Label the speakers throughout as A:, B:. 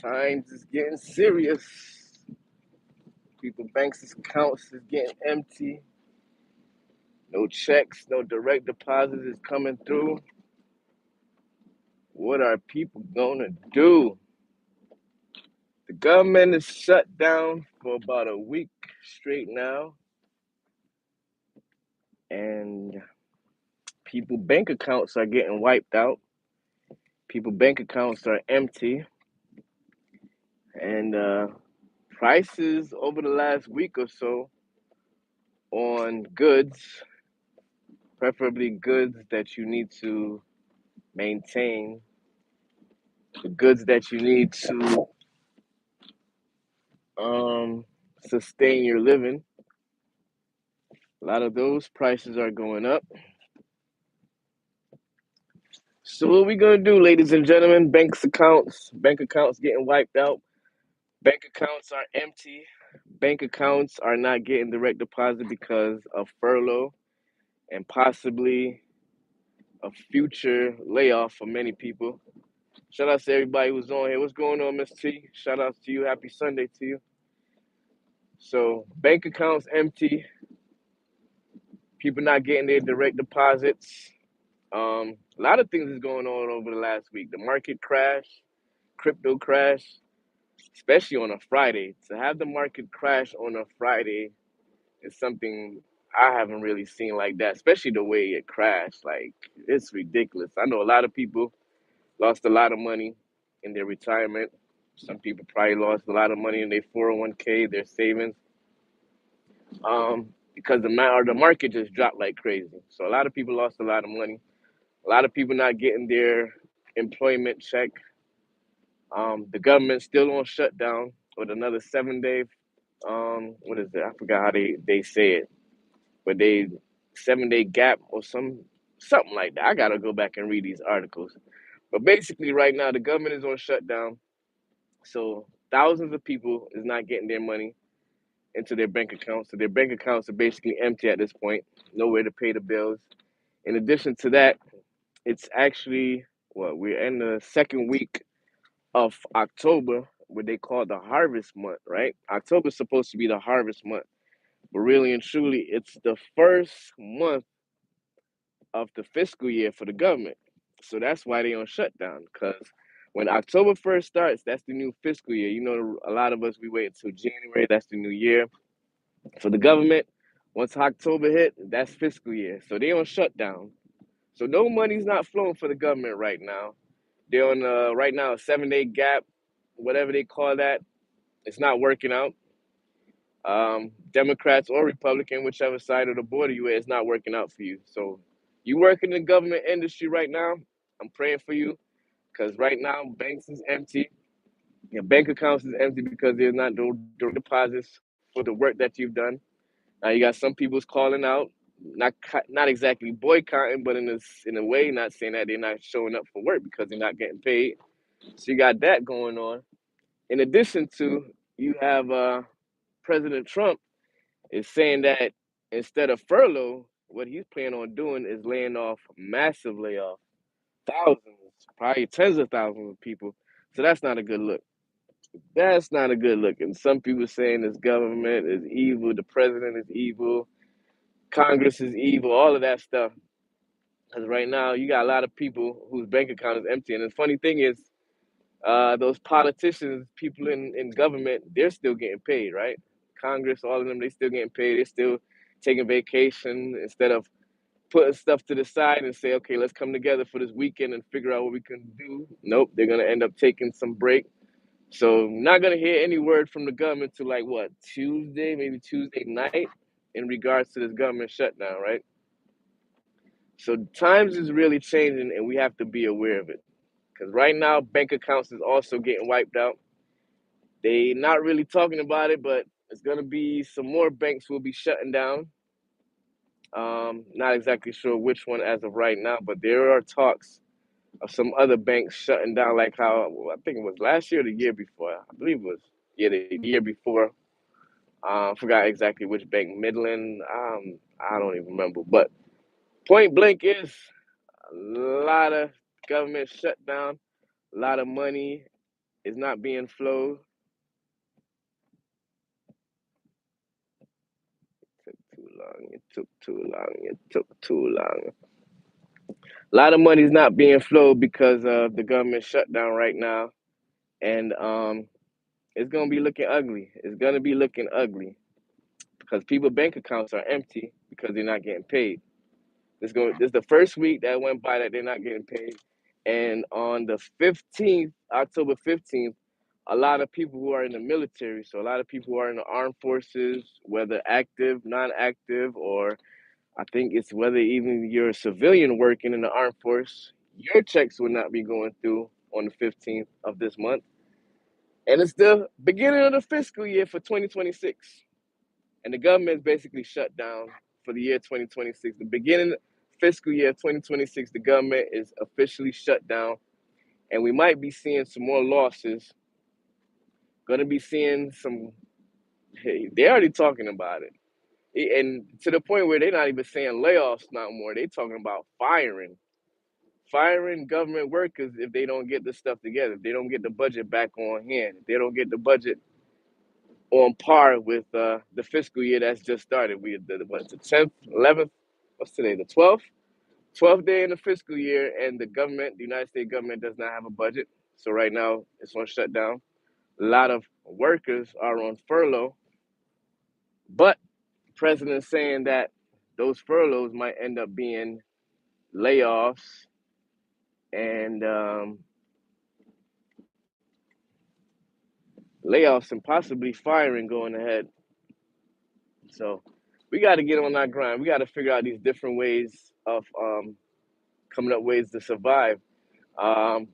A: Times is getting serious. People banks' accounts is getting empty. No checks, no direct deposits is coming through. What are people gonna do? The government is shut down for about a week straight now, and people bank accounts are getting wiped out. People bank accounts are empty, and prices over the last week or so on goods, preferably goods that you need to maintain, the goods that you need to um, sustain your living. A lot of those prices are going up. So what we gonna do, ladies and gentlemen? Bank accounts getting wiped out. Bank accounts are empty. Bank accounts are not getting direct deposit because of furlough and possibly a future layoff for many people. Shout out to everybody who's on here. What's going on, Miss T? Shout out to you. Happy Sunday to you. So bank accounts empty. People not getting their direct deposits. A lot of things is going on over the last week. The market crash, crypto crash, especially on a Friday. To have the market crash on a Friday is something I haven't really seen like that, especially the way it crashed. Like, it's ridiculous. I know a lot of people lost a lot of money in their retirement. Some people probably lost a lot of money in their 401k, their savings, because the market just dropped like crazy. So a lot of people lost a lot of money. A lot of people not getting their employment check. The government's still on shutdown with another 7 day. What is it? I forgot how they say it, but they 7 day gap or something like that. I gotta go back and read these articles. But basically, right now the government is on shutdown, so thousands of people is not getting their money into their bank accounts. So their bank accounts are basically empty at this point. Nowhere to pay the bills. In addition to that, it's actually we're in the second week of October, what they call the harvest month, right? October's supposed to be the harvest month, but really and truly, it's the first month of the fiscal year for the government. So that's why they on shutdown. Because when October 1st starts, that's the new fiscal year. You know, a lot of us we wait until January. That's the new year for the government. Once October hit, that's fiscal year. So they on shutdown. So no money's not flowing for the government right now. They're on right now a 7 day gap, whatever they call that. It's not working out. Democrats or Republican, whichever side of the border you at, it's not working out for you. So you work in the government industry right now, I'm praying for you because right now banks is empty. Your bank accounts is empty because there's not no deposits for the work that you've done. Now you got some people's calling out, not exactly boycotting, but in a way, not saying that they're not showing up for work because they're not getting paid. So you got that going on. In addition to, you have President Trump is saying that instead of furlough, what he's planning on doing is laying off massive layoff, thousands, probably tens of thousands of people. So that's not a good look. That's not a good look. And some people saying this government is evil, the president is evil, Congress is evil, all of that stuff. Because right now you got a lot of people whose bank account is empty. And the funny thing is, those politicians, people in government, they're still getting paid, right? Congress, all of them, they still getting paid. They're still taking vacation instead of putting stuff to the side and say, okay, let's come together for this weekend and figure out what we can do. Nope, they're gonna end up taking some break. So not gonna hear any word from the government to like what, Tuesday, maybe Tuesday night in regards to this government shutdown, right? So times is really changing and we have to be aware of it. Because right now bank accounts is also getting wiped out. They not really talking about it, but it's gonna be some more banks will be shutting down. Not exactly sure which one as of right now, but there are talks of some other banks shutting down, like how I think it was last year or the year before. I believe it was the year before. Forgot exactly which bank, Midland. I don't even remember. But point blank is a lot of government shutdown, a lot of money is not being flowed. Took too long. It took too long. It took too long. A lot of money is not being flowed because of the government shutdown right now, and it's gonna be looking ugly. It's gonna be looking ugly because people bank accounts are empty because they're not getting paid. This is the first week that went by that they're not getting paid, and on the 15th, October 15th, a lot of people who are in the military, so a lot of people who are in the armed forces, whether active, non-active, or I think it's whether even you're a civilian working in the armed force, your checks will not be going through on the 15th of this month. And it's the beginning of the fiscal year for 2026. And the government is basically shut down for the year 2026. The beginning fiscal year 2026, the government is officially shut down. And we might be seeing some more losses. Gonna be seeing some, hey, they're already talking about it. And to the point where they're not even saying layoffs no more. They're talking about firing government workers if they don't get the stuff together, if they don't get the budget back on hand, if they don't get the budget on par with the fiscal year that's just started. We the what's the 10th, 11th, what's today, the 12th day in the fiscal year, and the United States government does not have a budget. So right now it's on shutdown. A lot of workers are on furlough, but the president's saying that those furloughs might end up being layoffs and layoffs and possibly firing going ahead. So we got to get on our grind. We got to figure out these different ways of coming up ways to survive. Um,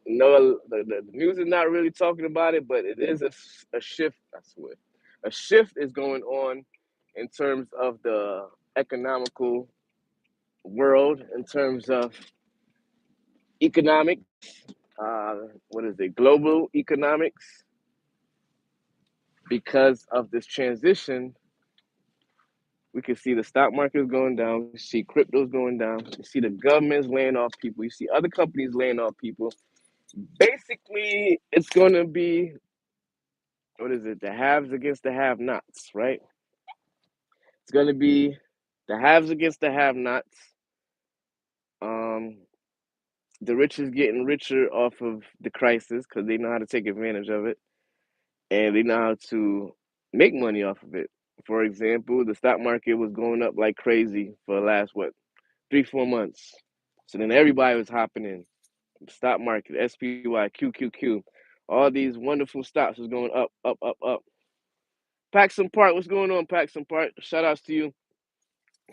A: no, the news is not really talking about it, but it is a shift. I swear, a shift is going on in terms of the economical world, in terms of economics. What is it? Global economics, because of this transition. We can see the stock market is going down. We see crypto's going down. You see the government's laying off people. You see other companies laying off people. Basically, it's going to be, what is it? The haves against the have-nots, right? It's going to be the haves against the have-nots. Um, the rich is getting richer off of the crisis because they know how to take advantage of it, and they know how to make money off of it. For example, the stock market was going up like crazy for the last, what, 3, 4 months. So then everybody was hopping in. Stock market, SPY, QQQ, all these wonderful stocks was going up, up, up, up. Paxson Park, what's going on, Paxson Park? Shout outs to you.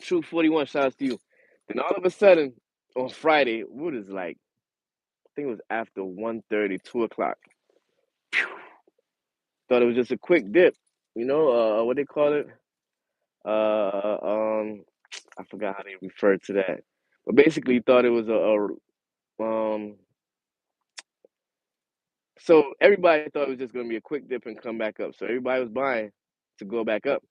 A: True 41, shout outs to you. Then all of a sudden, on Friday, what is like, I think it was after 1:30, 2 o'clock. Thought it was just a quick dip. What they call it? Uh, um, I forgot how they referred to that. But basically, thought it was so everybody thought it was just going to be a quick dip and come back up. So everybody was buying to go back up,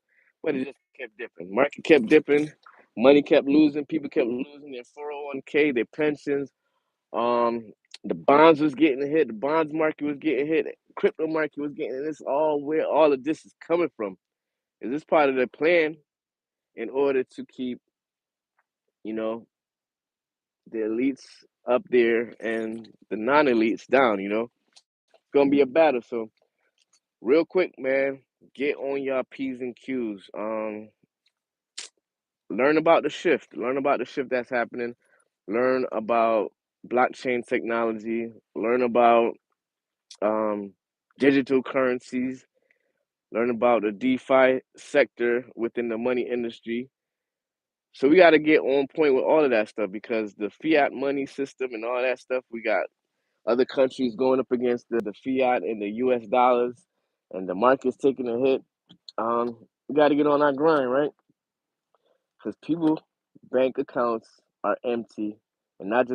A: but it just kept dipping. Market kept dipping, money kept losing, people kept losing their 401k, their pensions. Um, the bonds was getting hit, the bonds market was getting hit, crypto market was getting. And it's all where all of this is coming from. Is this part of their plan in order to keep, you know, the elites up there and the non-elites down? It's gonna be a battle. So real quick, man, get on your P's and Q's. Learn about the shift. Learn about the shift that's happening. Learn about blockchain technology. Learn about um, digital currencies. Learn about the DeFi sector within the money industry. So we got to get on point with all of that stuff because the fiat money system and all that stuff, we got other countries going up against the fiat and the US dollars, and the market's taking a hit. We got to get on our grind, right? Because people bank accounts are empty, and not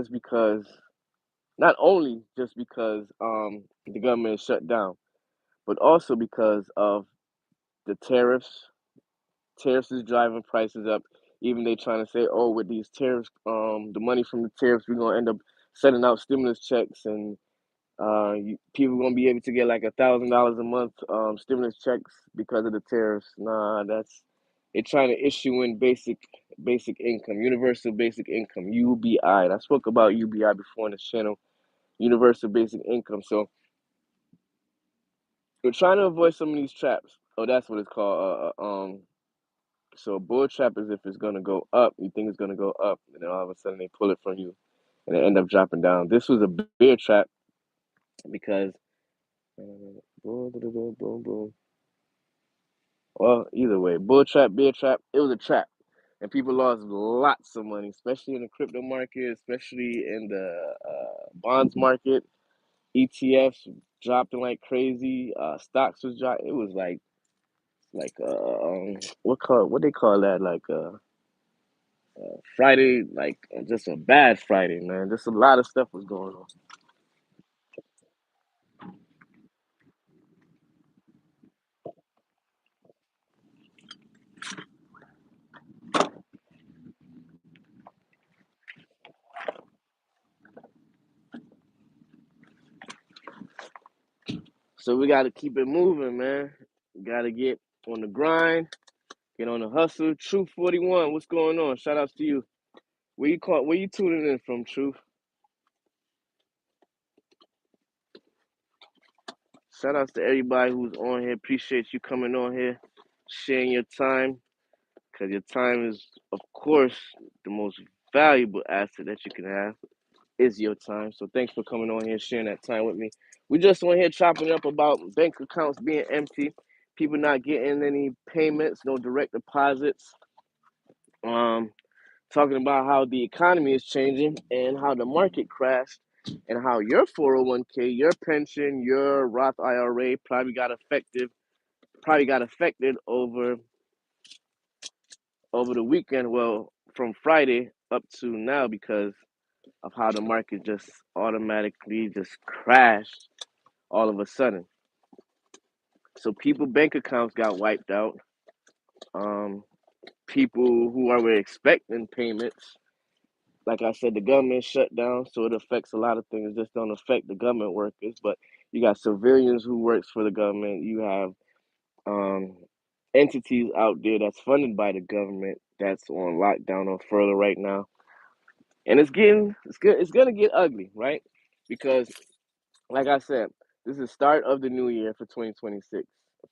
A: only just because the government is shut down, but also because of the tariffs. Tariffs is driving prices up. Even they trying to say, oh, with these tariffs, the money from the tariffs, we're gonna end up sending out stimulus checks and People gonna be able to get like $1,000 a month stimulus checks because of the tariffs. Nah, that's they're trying to issue in basic income, universal basic income, UBI. And I spoke about UBI before on this channel, universal basic income. So we're trying to avoid some of these traps. Oh, that's what it's called. So a bull trap is if it's gonna go up, you think it's gonna go up, and then all of a sudden they pull it from you, and it end up dropping down. This was a bear trap because boom, boom, boom, boom. Well, either way, bull trap, bear trap, it was a trap, and people lost lots of money, especially in the crypto market, especially in the bonds market. ETFs dropping like crazy. Stocks was dropping. It was like what they call that, like Friday, like just a bad Friday, man. Just a lot of stuff was going on. So we got to keep it moving, man. We got to get on the grind, get on the hustle. Truth 41, what's going on? Shout outs to you. Where you tuning in from, Truth? Shout outs to everybody who's on here. Appreciate you coming on here, sharing your time, because your time is, of course, the most valuable asset that you can have is your time. So thanks for coming on here, sharing that time with me. We just on here chopping up about bank accounts being empty, people not getting any payments, no direct deposits. Um, Talking about how the economy is changing and how the market crashed and how your 401k, your pension, your Roth IRA probably got affected over the weekend, well, from Friday up to now because of how the market just automatically just crashed all of a sudden. So people bank accounts got wiped out. Um, People who were expecting payments, like I said, the government shut down, so it affects a lot of things. It just don't affect the government workers, but you got civilians who works for the government. You have um, entities out there that's funded by the government that's on lockdown or furlough right now, and it's gonna get ugly, right? Because like I said, this is the start of the new year for 2026,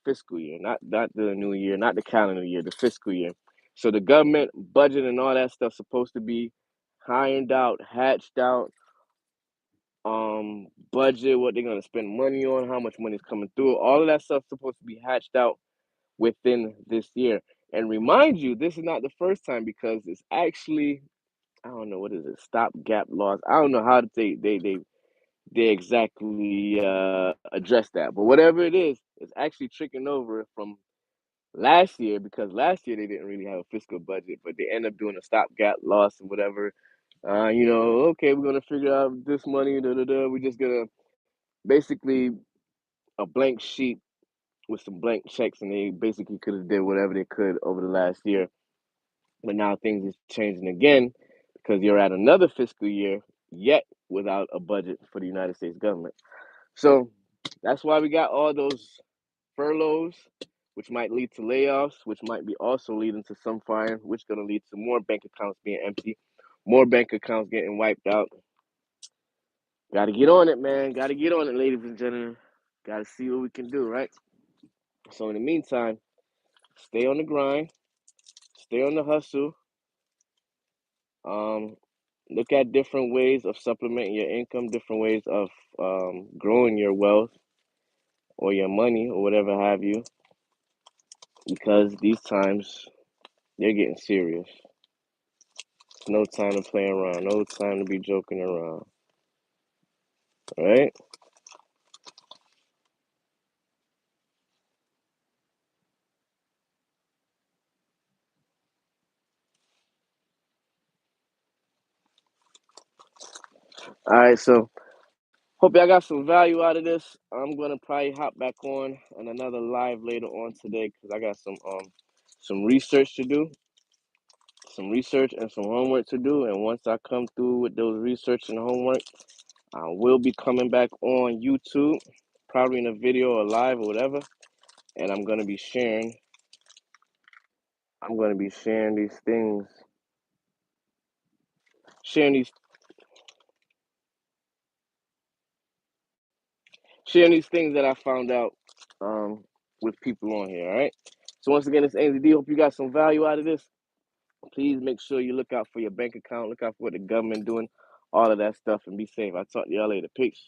A: fiscal year, not the new year, not the calendar year, the fiscal year. So the government budget and all that stuff supposed to be ironed out, hatched out, budget, what they're gonna spend money on, how much money's coming through. All of that stuff supposed to be hatched out within this year. And remind you, this is not the first time because it's actually I don't know what is it, stopgap laws. I don't know how to they exactly address that. But whatever it is, it's actually tricking over from last year because last year they didn't really have a fiscal budget, but they end up doing a stopgap loss and whatever. Okay, we're gonna figure out this money. Da, da, da. We're just gonna basically a blank sheet with some blank checks, and they basically could have did whatever they could over the last year. But now things is changing again because you're at another fiscal year yet without a budget for the United States government. So that's why we got all those furloughs, which might lead to layoffs, which might be also leading to some firing, which is going to lead to more bank accounts being empty, more bank accounts getting wiped out. Got to get on it, man. Got to get on it, ladies and gentlemen. Got to see what we can do, right? So in the meantime, stay on the grind, stay on the hustle. Um, Look at different ways of supplementing your income, different ways of growing your wealth or your money or whatever have you, because these times they're getting serious. No time to play around. No time to be joking around. All right. All right. So hope y'all got some value out of this. I'm gonna probably hop back on another live later on today because I got some research to do, some research and some homework to do. And once I come through with those research and homework, I will be coming back on YouTube, probably in a video or live or whatever, and I'm gonna be sharing. I'm gonna be sharing these things, sharing these, sharing these things that I found out with people on here. All right. So once again, it's Ainsley D. Hope you got some value out of this. Please make sure you look out for your bank account, look out for what the government doing, all of that stuff, and be safe. I'll talk to y'all later. Peace.